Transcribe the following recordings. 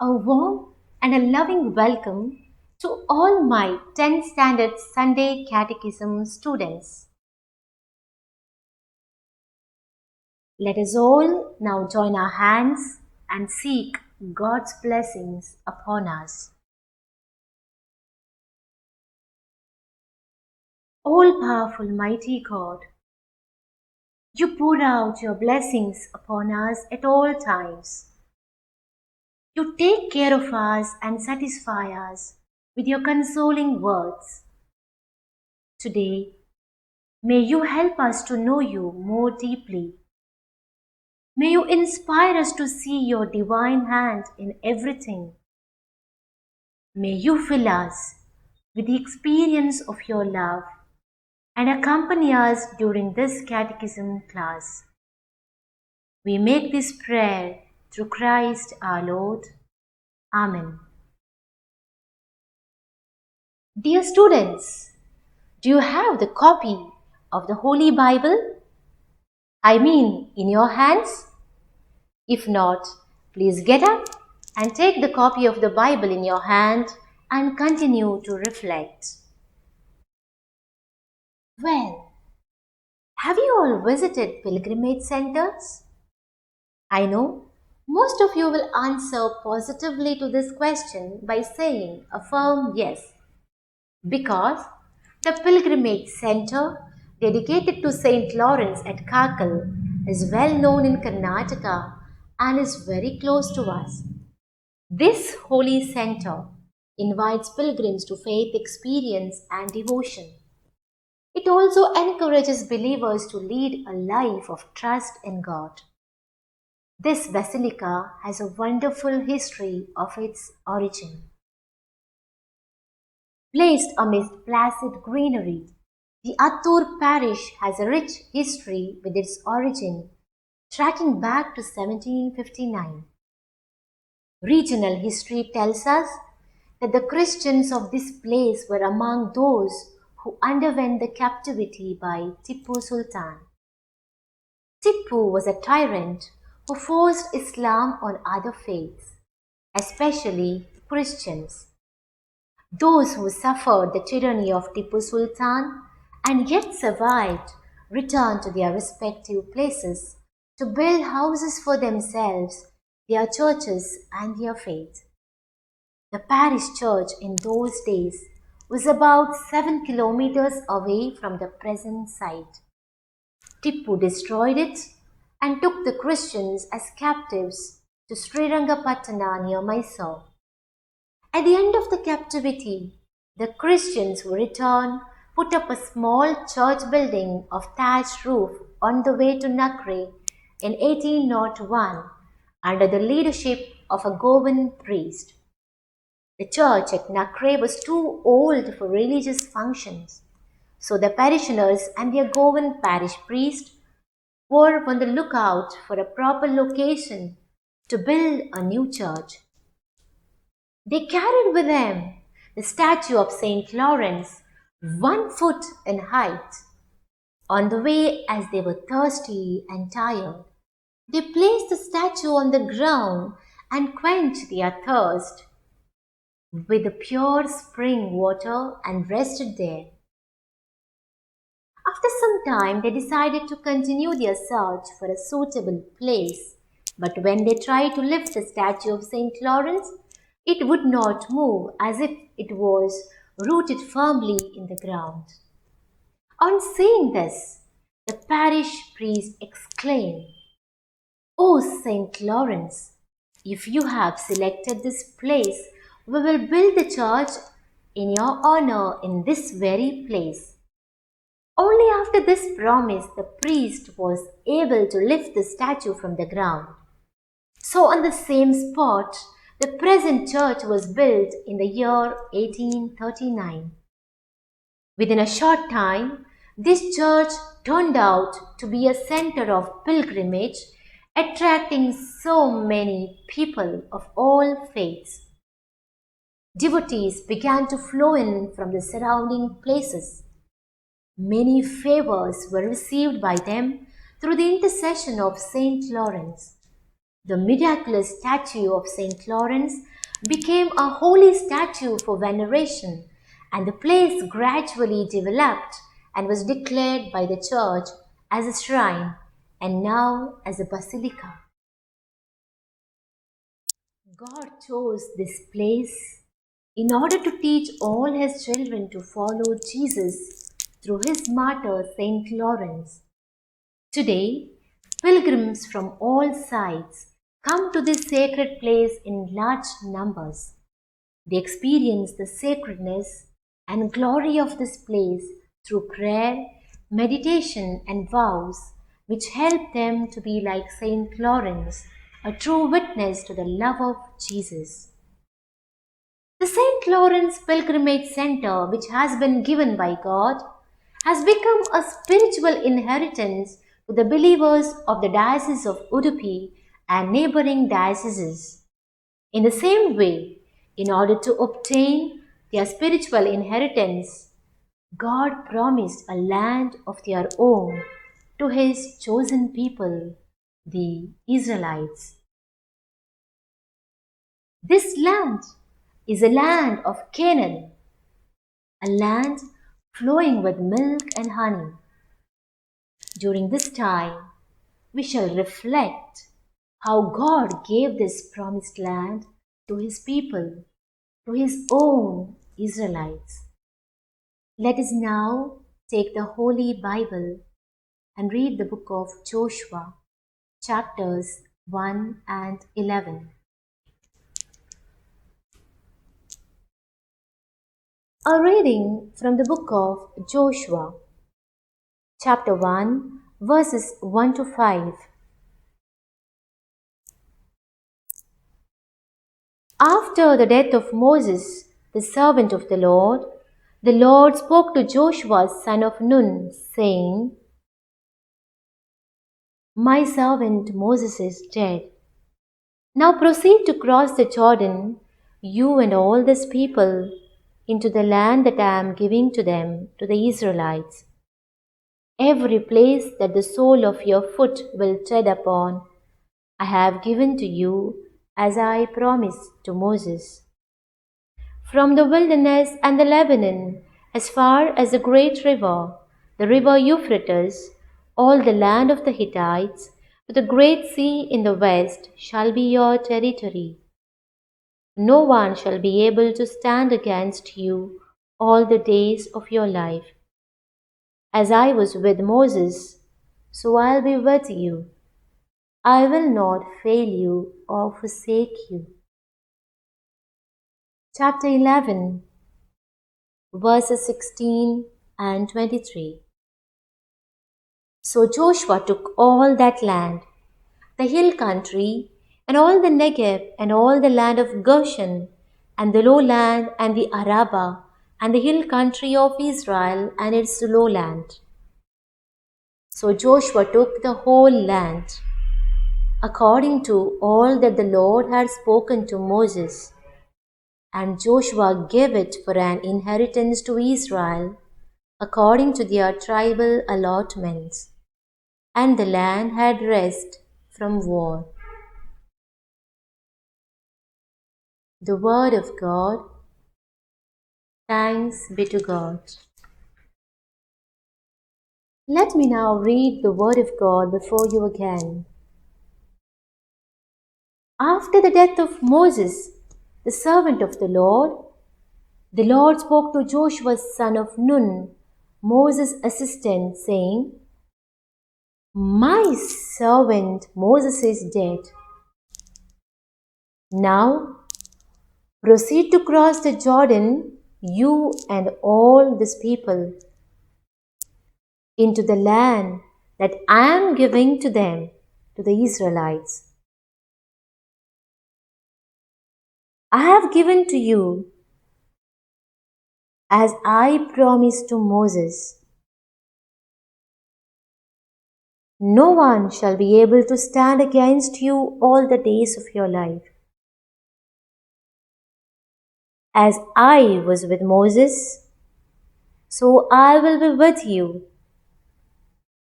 A warm and a loving welcome to all my 10th Standard Sunday Catechism students. Let us all now join our hands and seek God's blessings upon us. All powerful, mighty God, you pour out your blessings upon us at all times. You take care of us and satisfy us with your consoling words. Today, may you help us to know you more deeply. May you inspire us to see your divine hand in everything. May you fill us with the experience of your love and accompany us during this catechism class. We make this prayer through Christ our Lord. Amen. Dear students, do you have the copy of the Holy Bible? I mean, in your hands? If not, please get up and take the copy of the Bible in your hand and continue to reflect. Well, have you all visited pilgrimage centers? I know most of you will answer positively to this question by saying a firm yes, because the pilgrimage center dedicated to St. Lawrence at Kakal is well known in Karnataka and is very close to us. This holy center invites pilgrims to faith experience and devotion. It also encourages believers to lead a life of trust in God. This basilica has a wonderful history of its origin. Placed amidst placid greenery, the Attur parish has a rich history with its origin tracking back to 1759. Regional history tells us that the Christians of this place were among those who underwent the captivity by Tipu Sultan. Tipu was a tyrant who forced Islam on other faiths, especially Christians. Those who suffered the tyranny of Tipu Sultan and yet survived returned to their respective places to build houses for themselves, their churches, and their faith. The parish church in those days was about 7 kilometers away from the present site. Tipu destroyed it and took the Christians as captives to Srirangapatna near Mysore. At the end of the captivity, the Christians who returned put up a small church building of thatched roof on the way to Nakre in 1801 under the leadership of a Goan priest. The church at Nakre was too old for religious functions, so the parishioners and their Goan parish priest were on the lookout for a proper location to build a new church. They carried with them the statue of St. Lawrence, 1 foot in height. On the way, as they were thirsty and tired, they placed the statue on the ground and quenched their thirst with the pure spring water and rested there. After some time, they decided to continue their search for a suitable place. But when they tried to lift the statue of St. Lawrence, it would not move as if it was rooted firmly in the ground. On seeing this, the parish priest exclaimed, "O St. Lawrence, if you have selected this place, we will build the church in your honor in this very place." Only after this promise the priest was able to lift the statue from the ground. So on the same spot, the present church was built in the year 1839. Within a short time, this church turned out to be a center of pilgrimage, attracting so many people of all faiths. Devotees began to flow in from the surrounding places. Many favors were received by them through the intercession of Saint Lawrence. The miraculous statue of St. Lawrence became a holy statue for veneration, and the place gradually developed and was declared by the church as a shrine and now as a basilica. God chose this place in order to teach all his children to follow Jesus through his martyr Saint Lawrence. Today, pilgrims from all sides come to this sacred place in large numbers. They experience the sacredness and glory of this place through prayer, meditation, and vows, which help them to be like Saint Lawrence, a true witness to the love of Jesus. The St. Lawrence Pilgrimage Center, which has been given by God, has become a spiritual inheritance to the believers of the Diocese of Udupi and neighboring dioceses. In the same way, in order to obtain their spiritual inheritance, God promised a land of their own to his chosen people, the Israelites. This land is a land of Canaan, a land flowing with milk and honey. During this time, we shall reflect how God gave this promised land to his people, to his own Israelites. Let us now take the Holy Bible and read the book of Joshua, chapters 1 and 11. A reading from the book of Joshua, chapter 1, verses 1 to 5. After the death of Moses, the servant of the Lord spoke to Joshua son of Nun, saying, My servant Moses is dead. Now proceed to cross the Jordan, you and all this people, into the land that I am giving to them, to the Israelites. Every place that the sole of your foot will tread upon, I have given to you, as I promised to Moses. From the wilderness and the Lebanon, as far as the great river, the river Euphrates, all the land of the Hittites, to the great sea in the west shall be your territory. No one shall be able to stand against you all the days of your life. As I was with Moses, so I'll be with you. I will not fail you or forsake you. Chapter 11, verses 16 and 23. So Joshua took all that land, the hill country, and all the Negev, and all the land of Goshen, and the lowland, and the Arabah, and the hill country of Israel, and its lowland. So Joshua took the whole land, according to all that the Lord had spoken to Moses. And Joshua gave it for an inheritance to Israel, according to their tribal allotments. And the land had rest from war. The word of God. Thanks be to God. Let me now read the word of God before you again. After the death of Moses, the servant of the Lord spoke to Joshua son of Nun, Moses' assistant, saying, My servant Moses is dead. Now proceed to cross the Jordan, you and all this people, into the land that I am giving to them, to the Israelites. I have given to you, as I promised to Moses. No one shall be able to stand against you all the days of your life. As I was with Moses, so I will be with you.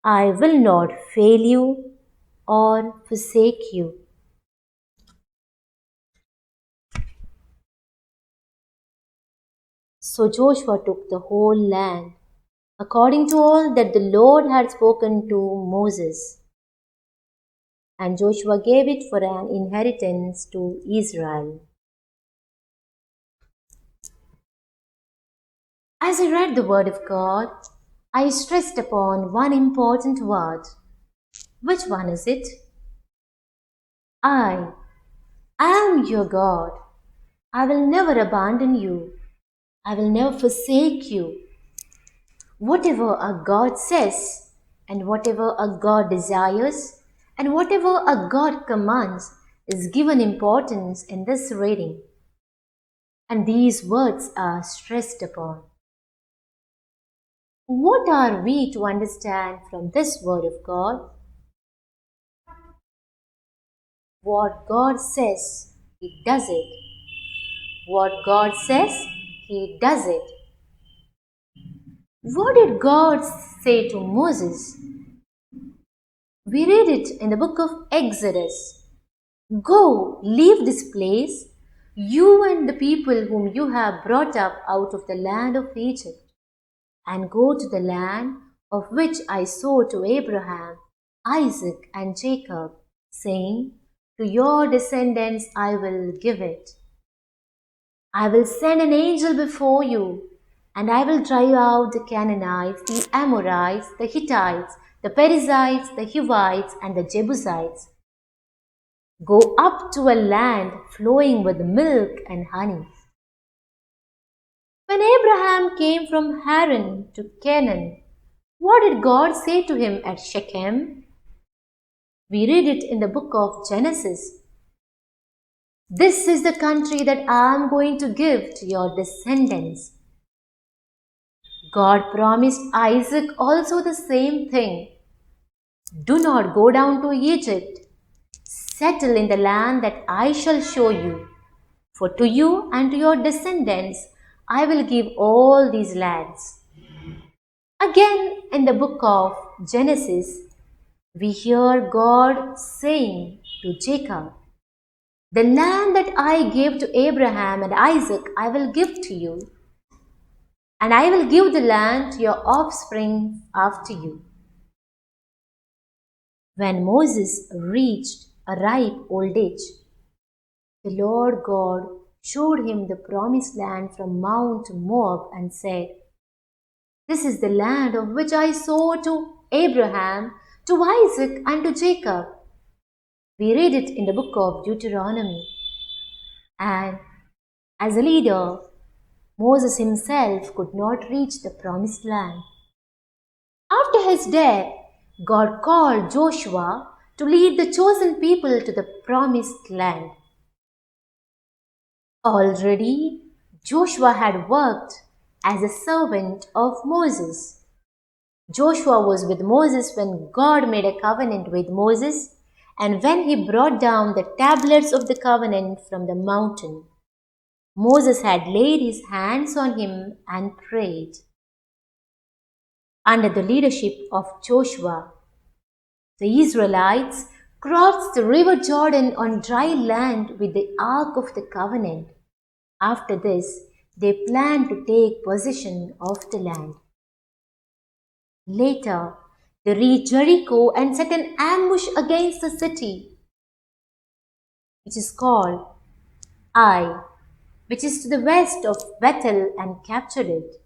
I will not fail you or forsake you. So Joshua took the whole land, according to all that the Lord had spoken to Moses. And Joshua gave it for an inheritance to Israel. As I read the Word of God, I stressed upon one important word. Which one is it? I am your God. I will never abandon you. I will never forsake you. Whatever a God says, and whatever a God desires, and whatever a God commands is given importance in this reading. And these words are stressed upon. What are we to understand from this word of God? What God says, He does it. What God says, He does it. What did God say to Moses? We read it in the book of Exodus. Go, leave this place, you and the people whom you have brought up out of the land of Egypt, and go to the land of which I swore to Abraham, Isaac, and Jacob, saying, to your descendants I will give it. I will send an angel before you, and I will drive out the Canaanites, the Amorites, the Hittites, the Perizzites, the Hivites, and the Jebusites. Go up to a land flowing with milk and honey. When Abraham came from Haran to Canaan, what did God say to him at Shechem? We read it in the book of Genesis. This is the country that I am going to give to your descendants. God promised Isaac also the same thing. Do not go down to Egypt. Settle in the land that I shall show you. For to you and to your descendants I will give all these lands. Again, in the book of Genesis, we hear God saying to Jacob, the land that I gave to Abraham and Isaac I will give to you, and I will give the land to your offspring after you. When Moses reached a ripe old age, the Lord God showed him the promised land from Mount Moab and said, this is the land of which I swore to Abraham, to Isaac, and to Jacob. We read it in the book of Deuteronomy. And as a leader, Moses himself could not reach the promised land. After his death, God called Joshua to lead the chosen people to the promised land. Already, Joshua had worked as a servant of Moses. Joshua was with Moses when God made a covenant with Moses and when he brought down the tablets of the covenant from the mountain. Moses had laid his hands on him and prayed. Under the leadership of Joshua, the Israelites crossed the river Jordan on dry land with the Ark of the Covenant. After this, they planned to take possession of the land. Later, they reached Jericho and set an ambush against the city, which is called Ai, which is to the west of Bethel, and captured it.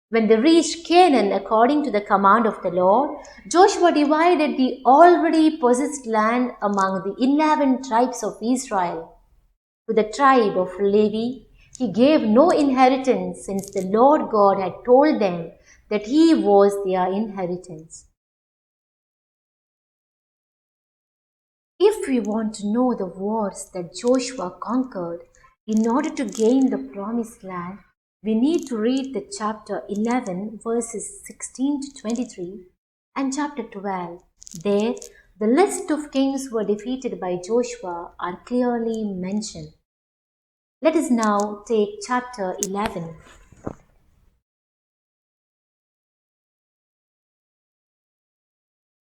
When they reached Canaan according to the command of the Lord, Joshua divided the already possessed land among the 11 tribes of Israel. To the tribe of Levi, he gave no inheritance since the Lord God had told them that he was their inheritance. If we want to know the wars that Joshua conquered in order to gain the promised land, we need to read the chapter 11 verses 16 to 23 and chapter 12. There, the list of kings who were defeated by Joshua are clearly mentioned. Let us now take chapter 11.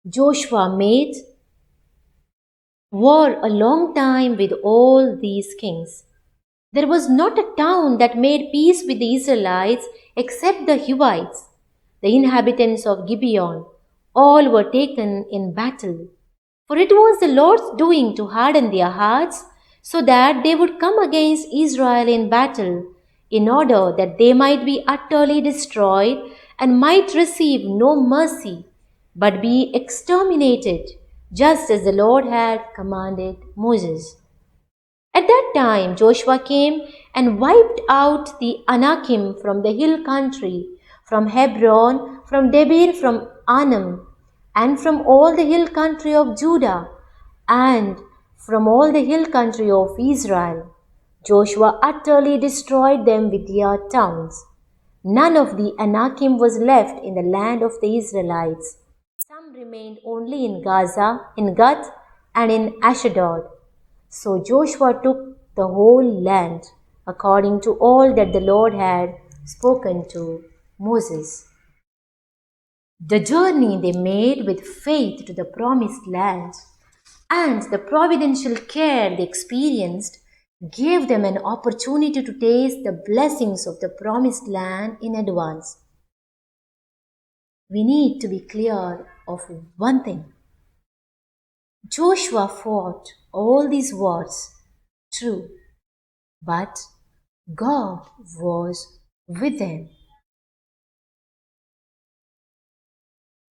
Joshua made war a long time with all these kings. There was not a town that made peace with the Israelites except the Hivites, the inhabitants of Gibeon. All were taken in battle. For it was the Lord's doing to harden their hearts, so that they would come against Israel in battle, in order that they might be utterly destroyed and might receive no mercy, but be exterminated, just as the Lord had commanded Moses. At that time, Joshua came and wiped out the Anakim from the hill country, from Hebron, from Debir, from Anam, and from all the hill country of Judah, and from all the hill country of Israel. Joshua utterly destroyed them with their towns. None of the Anakim was left in the land of the Israelites. Some remained only in Gaza, in Gath, and in Ashdod. So Joshua took the whole land, according to all that the Lord had spoken to Moses. The journey they made with faith to the promised land and the providential care they experienced gave them an opportunity to taste the blessings of the promised land in advance. We need to be clear of one thing. Joshua fought all these wars, true, but God was with them.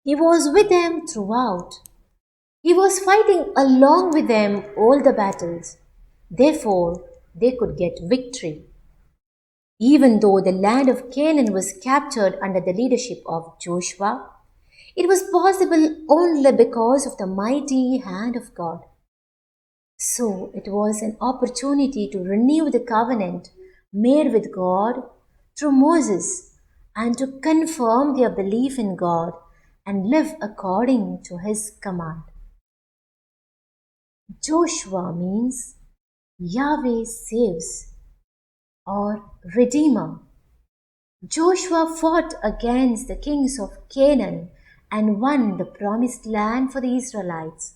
He was with them throughout. He was fighting along with them all the battles. Therefore, they could get victory. Even though the land of Canaan was captured under the leadership of Joshua, it was possible only because of the mighty hand of God. So it was an opportunity to renew the covenant made with God through Moses and to confirm their belief in God and live according to his command. Joshua means Yahweh saves or Redeemer. Joshua fought against the kings of Canaan and won the promised land for the Israelites.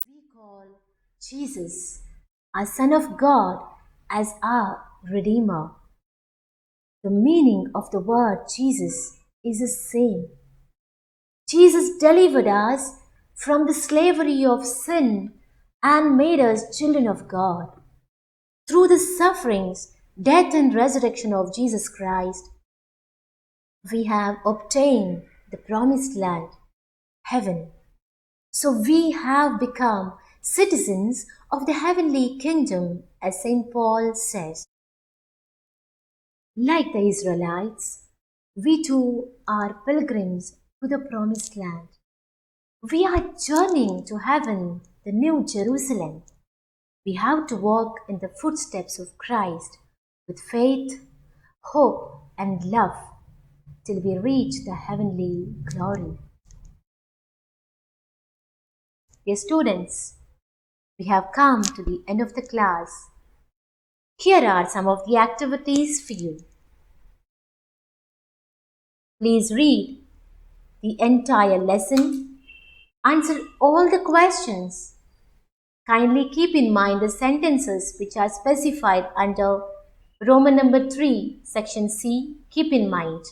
We call Jesus, our Son of God, as our Redeemer. The meaning of the word Jesus is the same. Jesus delivered us from the slavery of sin and made us children of God. Through the sufferings, death, and resurrection of Jesus Christ, we have obtained the promised land, heaven. So we have become citizens of the heavenly kingdom, as St. Paul says. Like the Israelites, we too are pilgrims to the promised land. We are journeying to heaven, the new Jerusalem. We have to walk in the footsteps of Christ with faith, hope, and love till we reach the heavenly glory. Dear students, we have come to the end of the class. Here are some of the activities for you. Please read the entire lesson, answer all the questions. Kindly keep in mind the sentences which are specified under Roman number 3, section C. Keep in mind.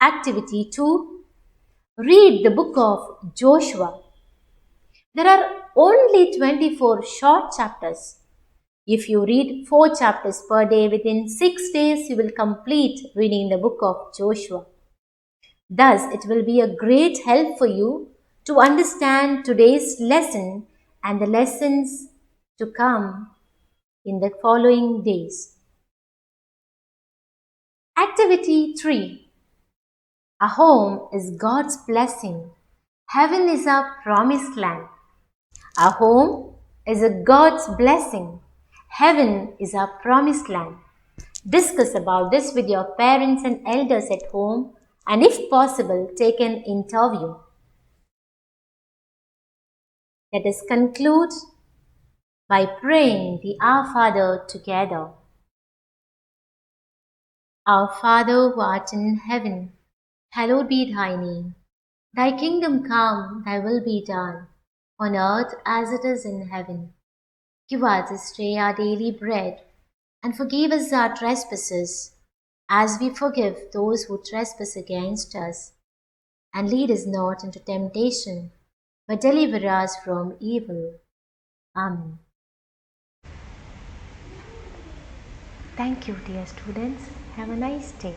Activity 2. Read the book of Joshua. There are only 24 short chapters. If you read 4 chapters per day, within 6 days you will complete reading the book of Joshua. Thus, it will be a great help for you to understand today's lesson and the lessons to come in the following days. Activity 3. A home is God's blessing. Heaven is our promised land. A home is a God's blessing. Heaven is our promised land. Discuss about this with your parents and elders at home, and if possible, take an interview. Let us conclude by praying the Our Father together. Our Father who art in heaven, hallowed be thy name. Thy kingdom come, thy will be done, on earth as it is in heaven. Give us this day our daily bread, and forgive us our trespasses, as we forgive those who trespass against us. And lead us not into temptation, but deliver us from evil. Amen. Thank you, dear students. Have a nice day.